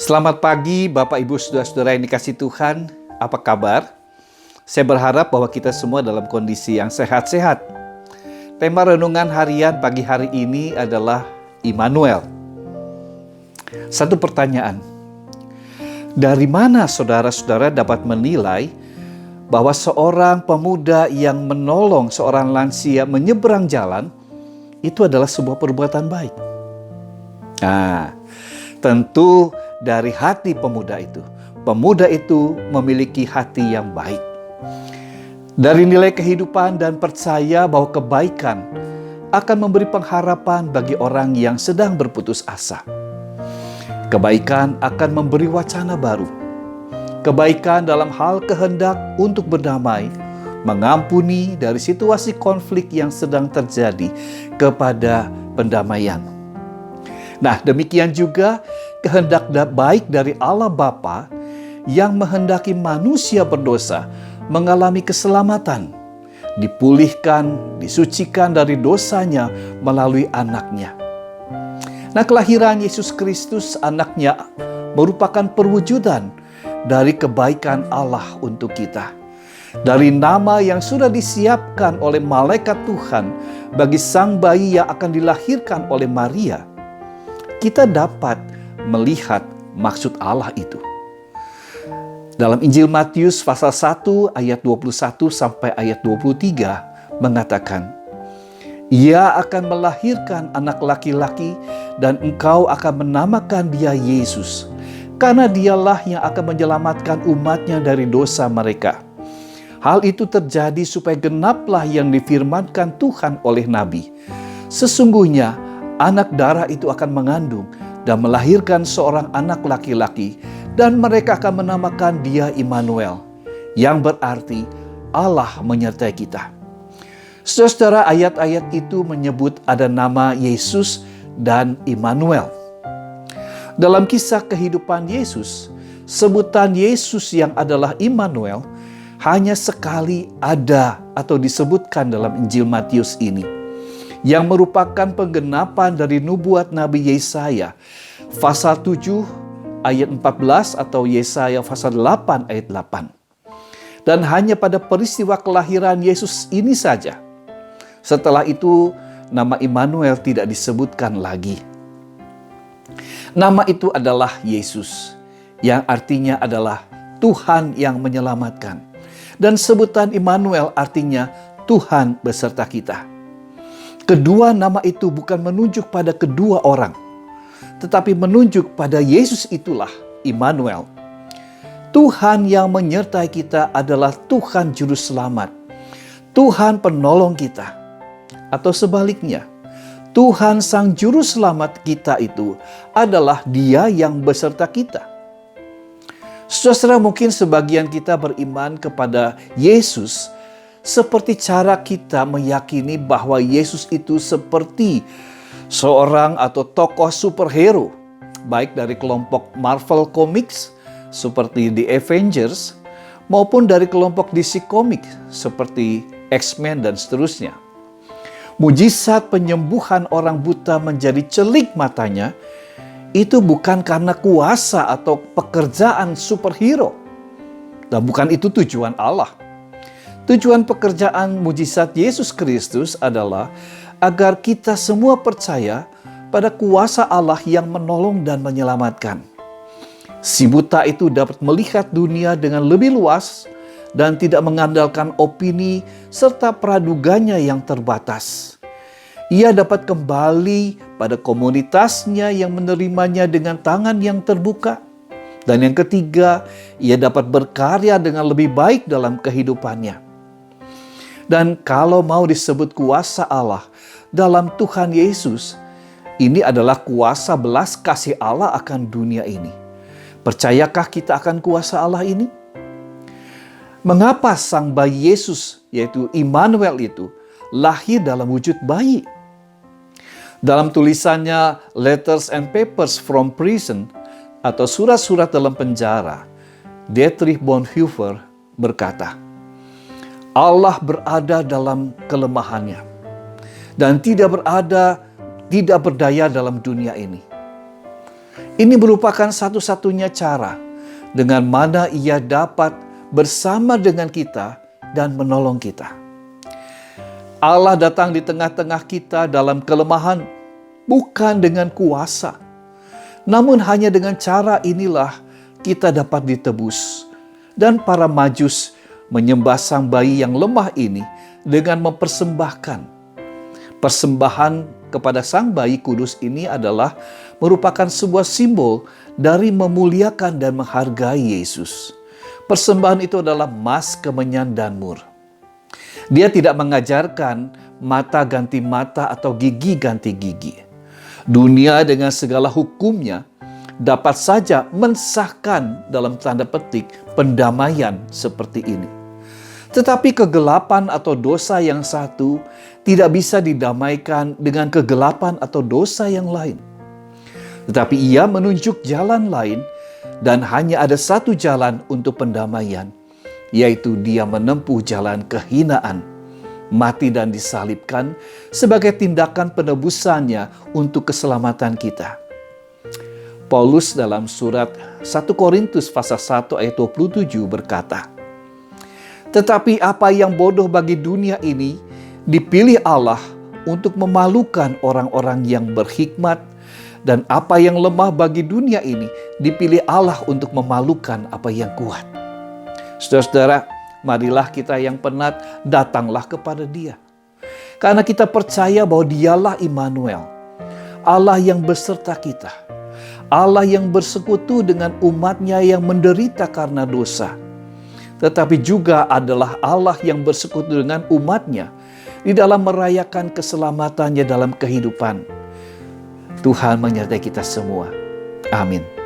Selamat pagi Bapak Ibu Saudara-saudara yang dikasihi Tuhan. Apa kabar? Saya berharap bahwa kita semua dalam kondisi yang sehat-sehat. Tema renungan harian pagi hari ini adalah Immanuel. Satu pertanyaan. Dari mana saudara-saudara dapat menilai bahwa seorang pemuda yang menolong seorang lansia menyeberang jalan itu adalah sebuah perbuatan baik? Tentu dari hati pemuda itu. Pemuda itu memiliki hati yang baik. Dari nilai kehidupan dan percaya bahwa kebaikan akan memberi pengharapan bagi orang yang sedang berputus asa. Kebaikan akan memberi wacana baru. Kebaikan dalam hal kehendak untuk berdamai, mengampuni dari situasi konflik yang sedang terjadi kepada pendamaian. Nah, demikian juga kehendak baik dari Allah Bapa yang menghendaki manusia berdosa mengalami keselamatan, dipulihkan, disucikan dari dosanya melalui anaknya. Nah, kelahiran Yesus Kristus anaknya merupakan perwujudan dari kebaikan Allah untuk kita. Dari nama yang sudah disiapkan oleh malaikat Tuhan bagi sang bayi yang akan dilahirkan oleh Maria, kita dapat melihat maksud Allah itu. Dalam Injil Matius pasal 1 ayat 21 sampai ayat 23 mengatakan, "Ia akan melahirkan anak laki-laki dan engkau akan menamakan dia Yesus, karena dialah yang akan menyelamatkan umatnya dari dosa mereka. Hal itu terjadi supaya genaplah yang difirmankan Tuhan oleh Nabi. Sesungguhnya anak darah itu akan mengandung dan melahirkan seorang anak laki-laki, dan mereka akan menamakan dia Immanuel, yang berarti Allah menyertai kita." Saudara, ayat-ayat itu menyebut ada nama Yesus dan Immanuel. Dalam kisah kehidupan Yesus, sebutan Yesus yang adalah Immanuel hanya sekali ada atau disebutkan dalam Injil Matius ini, yang merupakan penggenapan dari nubuat Nabi Yesaya pasal 7 ayat 14 atau Yesaya pasal 8 ayat 8. Dan hanya pada peristiwa kelahiran Yesus ini saja. Setelah itu nama Immanuel tidak disebutkan lagi. Nama itu adalah Yesus, yang artinya adalah Tuhan yang menyelamatkan. Dan sebutan Immanuel artinya Tuhan beserta kita. Kedua nama itu bukan menunjuk pada kedua orang, tetapi menunjuk pada Yesus itulah Immanuel. Tuhan yang menyertai kita adalah Tuhan Juru Selamat, Tuhan penolong kita. Atau sebaliknya, Tuhan Sang Juru Selamat kita itu adalah Dia yang beserta kita. Saudara, mungkin sebagian kita beriman kepada Yesus seperti cara kita meyakini bahwa Yesus itu seperti seorang atau tokoh superhero, baik dari kelompok Marvel Comics seperti The Avengers, maupun dari kelompok DC Comics seperti X-Men dan seterusnya. Mujizat penyembuhan orang buta menjadi celik matanya itu bukan karena kuasa atau pekerjaan superhero. Dan bukan itu tujuan Allah. Tujuan pekerjaan mujizat Yesus Kristus adalah agar kita semua percaya pada kuasa Allah yang menolong dan menyelamatkan. Si buta itu dapat melihat dunia dengan lebih luas dan tidak mengandalkan opini serta praduganya yang terbatas. Ia dapat kembali pada komunitasnya yang menerimanya dengan tangan yang terbuka. Dan yang ketiga, ia dapat berkarya dengan lebih baik dalam kehidupannya. Dan kalau mau disebut kuasa Allah dalam Tuhan Yesus, ini adalah kuasa belas kasih Allah akan dunia ini. Percayakah kita akan kuasa Allah ini? Mengapa sang bayi Yesus, yaitu Immanuel itu, lahir dalam wujud bayi? Dalam tulisannya Letters and Papers from Prison atau surat-surat dalam penjara, Dietrich Bonhoeffer berkata, Allah berada dalam kelemahannya dan tidak berdaya dalam dunia ini. Ini merupakan satu-satunya cara dengan mana Ia dapat bersama dengan kita dan menolong kita. Allah datang di tengah-tengah kita dalam kelemahan, bukan dengan kuasa. Namun hanya dengan cara inilah kita dapat ditebus. Dan para Majus menyembah sang bayi yang lemah ini dengan mempersembahkan. Persembahan kepada sang bayi kudus ini adalah merupakan sebuah simbol dari memuliakan dan menghargai Yesus. Persembahan itu adalah emas, kemenyan, dan mur. Dia tidak mengajarkan mata ganti mata atau gigi ganti gigi. Dunia dengan segala hukumnya dapat saja mensahkan dalam tanda petik pendamaian seperti ini. Tetapi kegelapan atau dosa yang satu tidak bisa didamaikan dengan kegelapan atau dosa yang lain. Tetapi Ia menunjuk jalan lain dan hanya ada satu jalan untuk pendamaian, yaitu Dia menempuh jalan kehinaan, mati dan disalibkan sebagai tindakan penebusannya untuk keselamatan kita. Paulus dalam surat 1 Korintus pasal 1 ayat 27 berkata, "Tetapi apa yang bodoh bagi dunia ini dipilih Allah untuk memalukan orang-orang yang berhikmat, dan apa yang lemah bagi dunia ini dipilih Allah untuk memalukan apa yang kuat." Saudara-saudara, marilah kita yang penat datanglah kepada Dia. Karena kita percaya bahwa Dialah Immanuel, Allah yang beserta kita. Allah yang bersekutu dengan umatnya yang menderita karena dosa. Tetapi juga adalah Allah yang bersekutu dengan umatnya di dalam merayakan keselamatannya dalam kehidupan. Tuhan menyertai kita semua. Amin.